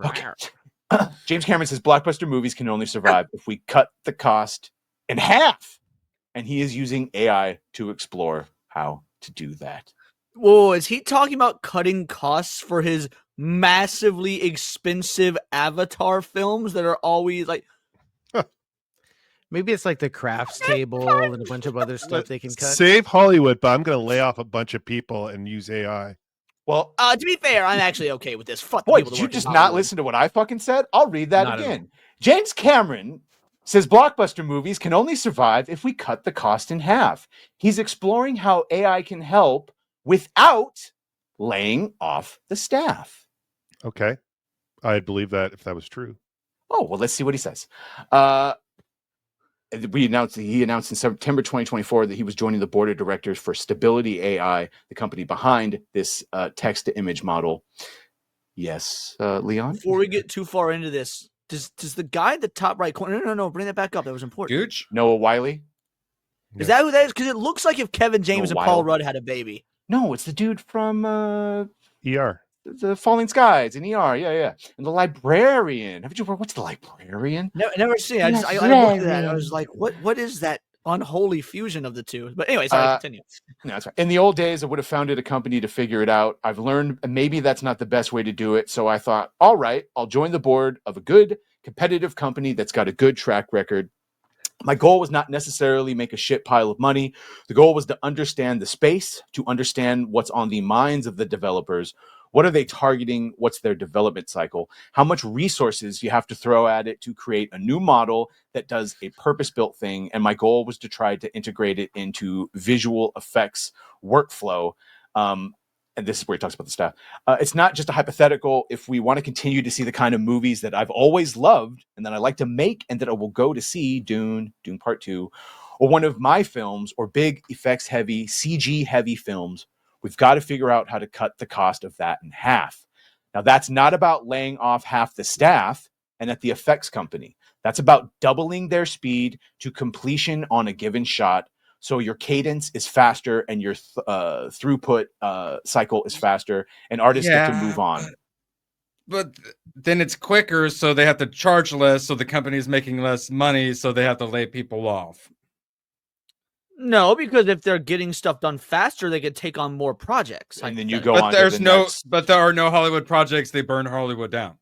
Okay. James Cameron says blockbuster movies can only survive if we cut the cost in half. And he is using AI to explore how to do that. Whoa, is he talking about cutting costs for his massively expensive Avatar films that are always like... Maybe it's like the crafts table and a bunch of other stuff they can cut. Save Hollywood, but I'm going to lay off a bunch of people and use AI. Well, to be fair, I'm actually okay with this. Fuck. Boy, did you just not listen to what I fucking said? I'll read that again. James Cameron says blockbuster movies can only survive if we cut the cost in half. He's exploring how AI can help without laying off the staff. Okay. I'd believe that if that was true. Oh, well, let's see what he says. He announced in September 2024 that he was joining the board of directors for Stability AI, the company behind this text-to-image model. Yes, Leon? Before we get too far into this, does the guy at the top right corner... No, bring that back up. That was important. Gooch? Noah Wiley? Is that who that is? Because it looks like if Kevin James and Paul Wiley. Rudd had a baby. No, it's the dude from... ER. The Falling Skies in ER, yeah. And the librarian. What's the librarian? Never seen it. I looked at that. I was like, what is that unholy fusion of the two? But anyway, sorry, continue. No, that's right. In the old days, I would have founded a company to figure it out. I've learned maybe that's not the best way to do it. So I thought, all right, I'll join the board of a good, competitive company that's got a good track record. My goal was not necessarily make a shit pile of money. The goal was to understand the space, to understand what's on the minds of the developers. What are they targeting? What's their development cycle? How much resources you have to throw at it to create a new model that does a purpose-built thing? And my goal was to try to integrate it into visual effects workflow. And this is where he talks about the stuff. It's not just a hypothetical. If we want to continue to see the kind of movies that I've always loved and that I like to make and that I will go to see, Dune Part 2, or one of my films, or big effects-heavy, CG-heavy films, we've got to figure out how to cut the cost of that in half. Now, that's not about laying off half the staff and at the effects company. That's about doubling their speed to completion on a given shot, so your cadence is faster and your throughput cycle is faster, and artists get to move on. But then it's quicker, so they have to charge less, so the company's making less money, so they have to lay people off. No, because if they're getting stuff done faster, they could take on more projects. And then you go but on. But there are no Hollywood projects. They burn Hollywood down.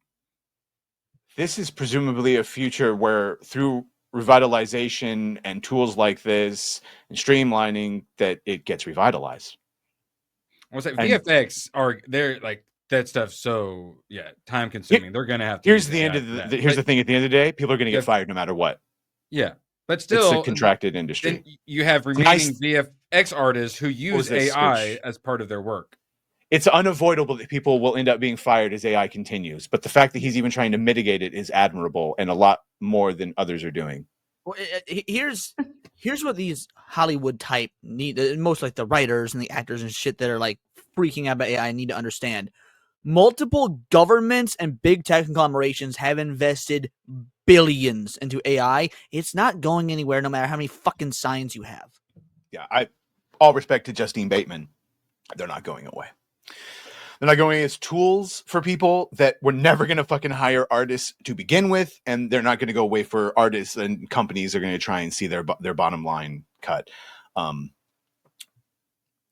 This is presumably a future where through revitalization and tools like this and streamlining that it gets revitalized. I was like, VFX they're like that stuff. So time consuming. They're gonna have to. Here's the thing. At the end of the day, people are going to get fired no matter what. Yeah, but still, it's a contracted industry. Then you have remaining VFX artists who use AI as part of their work. It's unavoidable that people will end up being fired as AI continues, but the fact that he's even trying to mitigate it is admirable and a lot more than others are doing. Well, here's what these Hollywood type need, most like the writers and the actors and shit that are like freaking out about AI need to understand. Multiple governments and big tech conglomerations have invested billions into AI. It's not going anywhere no matter how many fucking signs you have. Yeah, all respect to Justine Bateman. They're not going away. They're not going as tools for people that were never going to fucking hire artists to begin with, and they're not going to go away for artists, and companies are going to try and see their bottom line cut.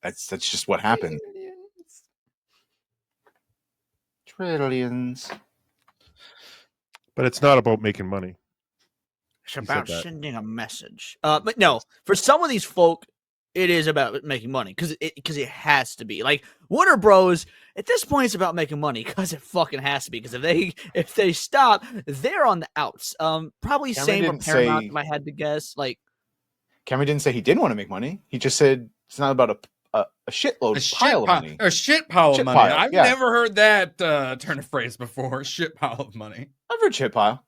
That's just what happened. Trillions. But it's not about making money. It's about sending a message. But no, for some of these folk, it is about making money because it has to be. Like Warner Bros. At this point, it's about making money because it fucking has to be. Because if they stop, they're on the outs. Probably same for Paramount. If I had to guess, like Cameron didn't say he didn't want to make money. He just said it's not about a pile of money. A shit pile of money. I've never heard that turn of phrase before. Shit pile of money. I've heard shit pile.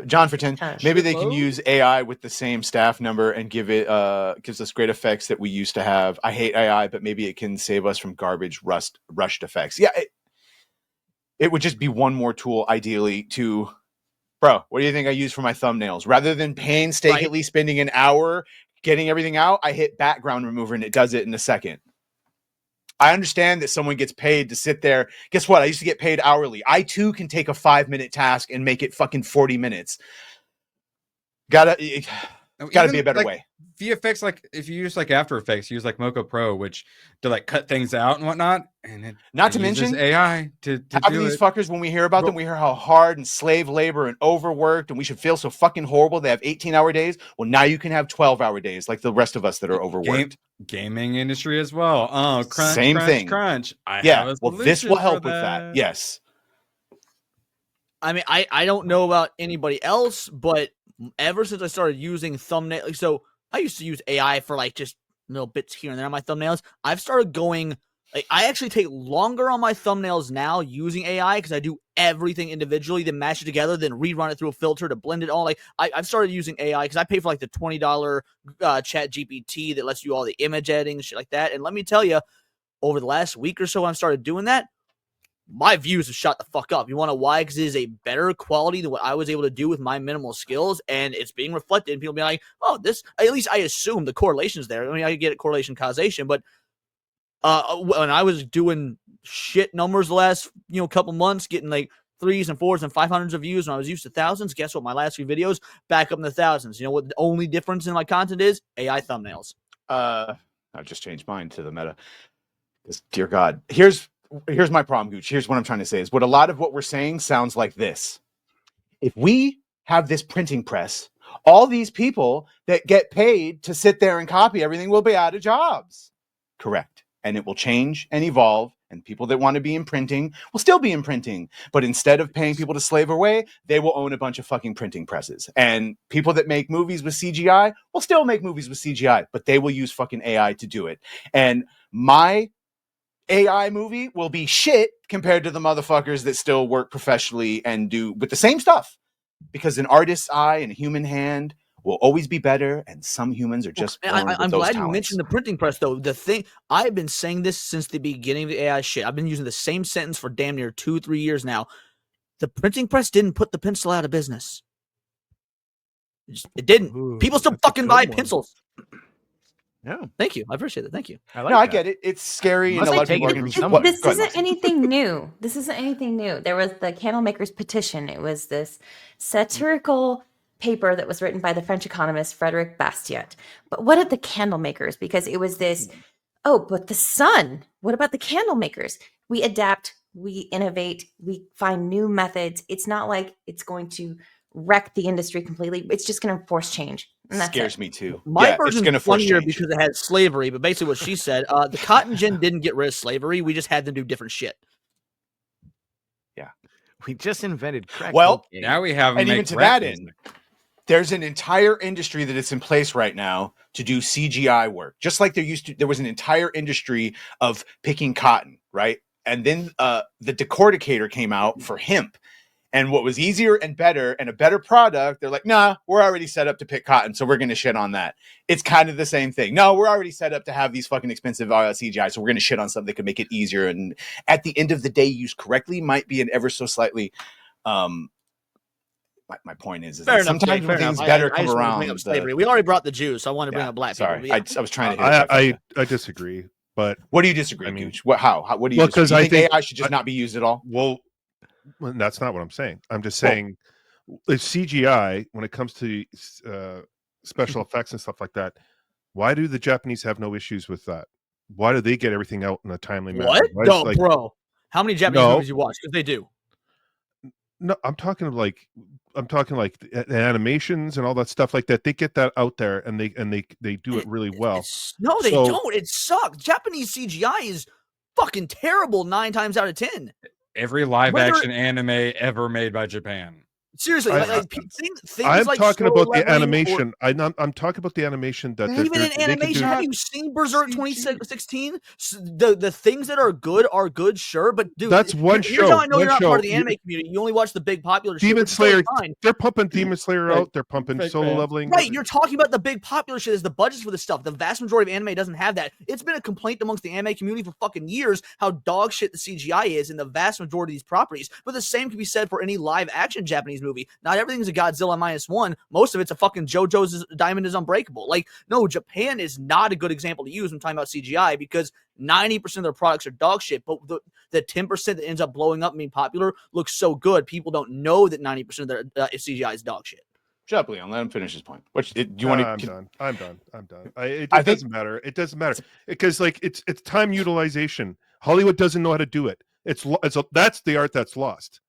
John for 10. Maybe they can use AI with the same staff number and gives us great effects that we used to have. I hate AI, but maybe it can save us from garbage rushed effects. Yeah, it would just be one more tool, ideally, to, bro, what do you think I use for my thumbnails? Rather than painstakingly spending an hour getting everything out, I hit background remover and it does it in a second. I understand that someone gets paid to sit there. Guess what? I used to get paid hourly. I too can take a 5-minute task and make it fucking 40 minutes. Gotta be a better way. VFX, like if you use like After Effects, use like Moco Pro, which to like cut things out and whatnot, and it Not to uses mention AI to having do these it. fuckers, when we hear about them, we hear how hard and slave labor and overworked, and we should feel so fucking horrible. They have 18-hour days. Well, now you can have 12-hour days, like the rest of us that are overworked. Gaming industry as well. Oh, crunch, Same crunch, thing. crunch. I have Yeah. a Well, this will solution help for with that. Yes. I mean, I don't know about anybody else, but ever since I started using thumbnail, so I used to use AI for like just little bits here and there on my thumbnails. I've started going, like, I actually take longer on my thumbnails now using AI because I do everything individually, then mash it together, then rerun it through a filter to blend it all. Like, I've started using AI because I pay for like the $20 Chat GPT that lets you do all the image editing and shit like that. And let me tell you, over the last week or so, when I've started doing that, my views have shot the fuck up. You want to know why? Because it is a better quality than what I was able to do with my minimal skills, and it's being reflected. And people be like, "Oh, this." At least I assume the correlation's there. I mean, I get it, correlation causation, but when I was doing shit numbers the last couple months, getting like 3s and 4s and 500s of views, when I was used to thousands, guess what? My last few videos back up in the thousands. You know what? The only difference in my content is AI thumbnails. I've just changed mine to the meta. Dear God, here's my problem, Gooch. Here's what I'm trying to say is what a lot of what we're saying sounds like this. If we have this printing press, all these people that get paid to sit there and copy everything will be out of jobs. Correct. And it will change and evolve. And people that want to be in printing will still be in printing. But instead of paying people to slave away, they will own a bunch of fucking printing presses. And people that make movies with CGI will still make movies with CGI, but they will use fucking AI to do it. And my AI movie will be shit compared to the motherfuckers that still work professionally and do with the same stuff, because an artist's eye and a human hand will always be better, and some humans are just born with I'm those glad talents. you mentioned the printing press, though. The thing, I've been saying this since the beginning of the AI shit. I've been using the same sentence for damn near 2-3 years now. The printing press didn't put the pencil out of business. It didn't. Ooh, People still that's a fucking good buy one. pencils. Yeah, Thank you. I appreciate it. Thank you. I like No, I that. get it. It's scary, and Must a be lot of people are taken going to from be. somewhere. What? This Go ahead, isn't Moxie. anything new. This isn't anything new. There was the candle makers petition. It was this satirical paper that was written by the French economist Frederic Bastiat. But what of the candle makers? Because it was this, oh, but the sun. What about the candle makers? We adapt, we innovate, we find new methods. It's not like it's going to wreck the industry completely. It's just going to force change. And that's Scares it. me too. My Yeah, it's version's going to force funnier change. because it had slavery, but basically what she said, the cotton gin didn't get rid of slavery. We just had them do different shit. We just invented crack Well, cocaine. Now we have And make even to rap that music. end, there's an entire industry that is in place right now to do CGI work. Just like there was an entire industry of picking cotton, right? And then the decorticator came out for hemp. And what was easier and better and a better product, they're like, nah, we're already set up to pick cotton, so we're going to shit on that. It's kind of the same thing. No, we're already set up to have these fucking expensive CGI, so we're going to shit on something that could make it easier. And at the end of the day, used correctly, might be an ever so slightly... My point is Fair that enough. sometimes Jake, when fair things enough. better I come just wanted to around, bring up slavery. We already brought the Jews, so I want to bring yeah, up black people. sorry, But yeah. I was trying to hit a I disagree, but What do you disagree, I mean- Gooch? How? What do you Well, disagree? 'cause You I think think- AI should just not be used at all? well, that's not what I'm saying. I'm just saying, if CGI, when it comes to special effects and stuff like that, why do the Japanese have no issues with that? Why do they get everything out in a timely manner? What? Why No, is, bro. How many Japanese No. movies you watch? Because they do. No, I'm talking like the animations and all that stuff like that. They get that out there, and they do it really well. No, they So- don't. It sucks. Japanese CGI is fucking terrible 9 times out of 10. Every live Whether- action anime ever made by Japan. Seriously, things I'm like talking Solo about the Leveling or- animation. I'm talking about the animation that Even in they can animation, do. have you seen Berserk CG. 2016? The things that are good, sure, but dude, That's one here's how show, I know one you're not part of show. the anime community. You only watch the big popular shit. Demon which is totally Slayer. fine. They're pumping Demon Slayer Fake- out. They're pumping fake Solo fans. Leveling. Right, you're talking about the big popular shit as the budgets for this stuff. The vast majority of anime doesn't have that. It's been a complaint amongst the anime community for fucking years how dog shit the CGI is in the vast majority of these properties. But the same can be said for any live action Japanese movie. Not everything's a Godzilla -1. Most of it's a fucking JoJo's Diamond is Unbreakable. Like, no, Japan is not a good example to use when talking about CGI because 90% of their products are dog shit, but the 10% that ends up blowing up and being popular looks so good. People don't know that 90% of their CGI is dog shit. Shut up, Leon. Let him finish his point. Do you Nah, want to? I'm done. It I think- doesn't matter. It doesn't matter because like it's time utilization. Hollywood doesn't know how to do it. That's the art that's lost.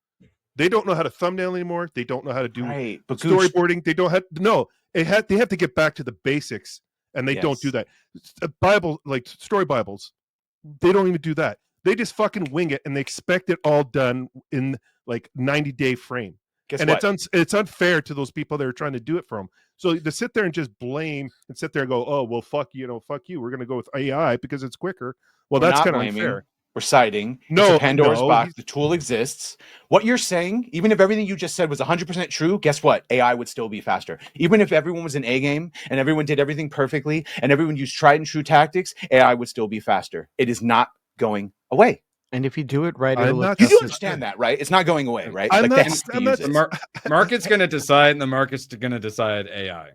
They don't know how to thumbnail anymore. They don't know how to do Right, but Gooch, storyboarding. They don't have no. They have to get back to the basics, and they don't do Yes. that. Bible like story Bibles, they don't even do that. They just fucking wing it, and they expect it all done in like 90-day frame. guess And what? it's unfair to those people that are trying to do it for them. So to sit there and just blame and sit there and go, oh well, fuck you, we're gonna go with AI because it's quicker. Well, We're that's not kind of blaming. unfair. We're citing. No, It's a Pandora's no, box. The tool exists. What you're saying, even if everything you just said was 100% true, guess what? AI would still be faster. Even if everyone was an A game and everyone did everything perfectly and everyone used tried and true tactics, AI would still be faster. It is not going away. And if you do it right, I'm it'll look not- You do just as understand that, right? It's not going away, right? I'm like not- they have to I'm use not- it. The market's going to decide, and the market's going to decide AI.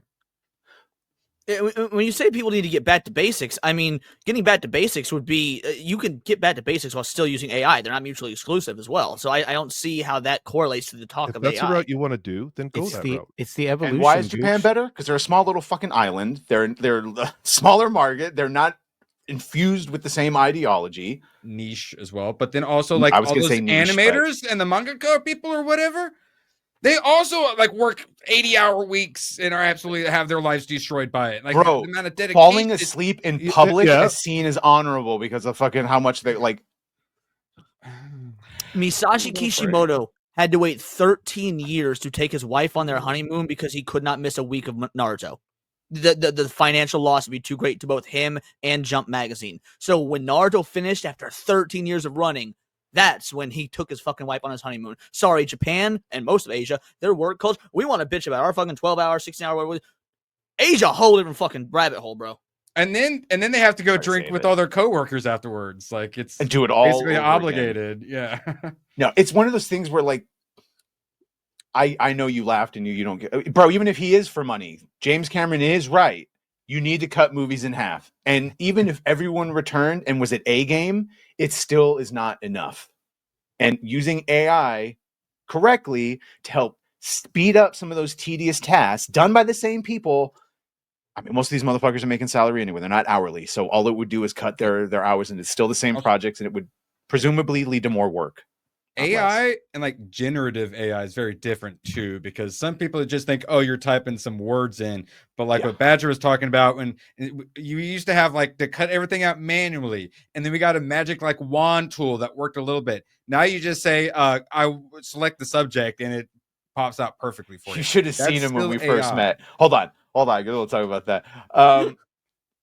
When you say people need to get back to basics, I mean, getting back to basics would be you can get back to basics while still using AI. They're not mutually exclusive as well. So I don't see how that correlates to the talk If of that's AI. the route you want to do, then go it's that the route. it's the evolution. And why is Japan Gooch. better? Because they're a small little fucking island. They're a smaller market. They're not infused with the same ideology. Niche as well, but then also like I was all gonna those say niche, animators and the mangaka people or whatever, they also like work 80-hour weeks and are absolutely have their lives destroyed by it. Like Bro, the amount of dedication. Falling asleep in public yeah. is seen as honorable because of fucking how much they like. Misashi Go for it. Kishimoto had to wait 13 years to take his wife on their honeymoon because he could not miss a week of Naruto. The financial loss would be too great to both him and Jump Magazine. So when Naruto finished after 13 years of running, that's when he took his fucking wife on his honeymoon. Sorry, Japan and most of Asia, their work culture. We want to bitch about our fucking 12-hour, 16-hour. Asia, a whole different fucking rabbit hole, bro. And then they have to go Sorry, drink save with it. all their coworkers afterwards. Like it's And do it all basically over again. obligated. Yeah. No, it's one of those things where like I know you laughed and you don't get, bro, even if he is for money, James Cameron is right. You need to cut movies in half. And even if everyone returned and was at A game, it still is not enough. And using AI correctly to help speed up some of those tedious tasks done by the same people. I mean, most of these motherfuckers are making salary anyway. They're not hourly. So all it would do is cut their hours, and it's still the same projects, and it would presumably lead to more work. not less. AI and like generative AI is very different too, because some people just think, oh, you're typing some words in. But like Yeah. what Badger was talking about, when you used to have like to cut everything out manually, and then we got a magic like wand tool that worked a little bit. Now you just say, I select the subject and it pops out perfectly for you. You should have That's seen him when still we first AI. met. Hold on. We'll talk about that.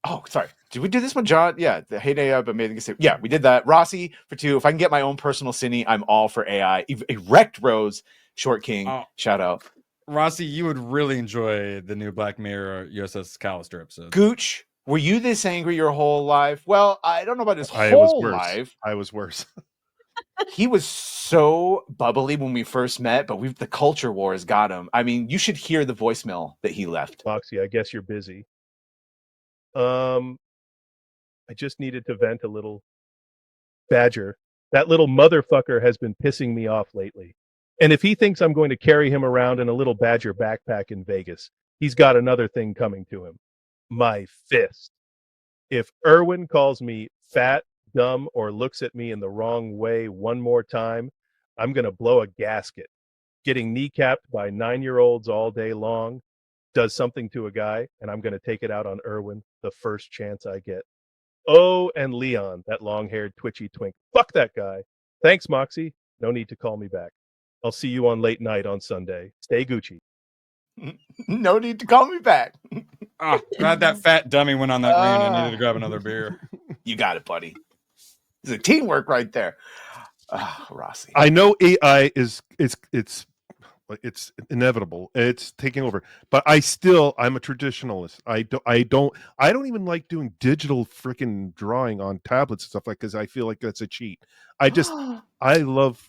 Oh, sorry. Did we do this one, John? Yeah, the hate AI, but made the yeah, we did that. Rossi for 2. If I can get my own personal cine, I'm all for AI. Erect Rose, Short King, Oh. shout out. Rossi, you would really enjoy the new Black Mirror USS Callister episode. Gooch, were you this angry your whole life? Well, I don't know about his I was whole worse. life. I was worse. He was so bubbly when we first met, but the culture wars got him. I mean, you should hear the voicemail that he left. Foxy, I guess you're busy. I just needed to vent a little. Badger, that little motherfucker has been pissing me off lately. And if he thinks I'm going to carry him around in a little Badger backpack in Vegas, he's got another thing coming to him. My fist. If Erwin calls me fat, dumb, or looks at me in the wrong way one more time, I'm going to blow a gasket. Getting kneecapped by 9-year-olds all day long does something to a guy, and I'm going to take it out on Erwin the first chance I get. Oh, and Leon, that long-haired twitchy twink. Fuck that guy. Thanks, Moxie. No need to call me back. I'll see you on late night on Sunday. Stay Gucci. No need to call me back. Glad that fat dummy went on that rant and needed to grab another beer. You got it, buddy. It's a teamwork right there. Rossi. I know AI is it's inevitable. It's taking over. But I'm a traditionalist. I don't even like doing digital freaking drawing on tablets and stuff like, because I feel like that's a cheat. I love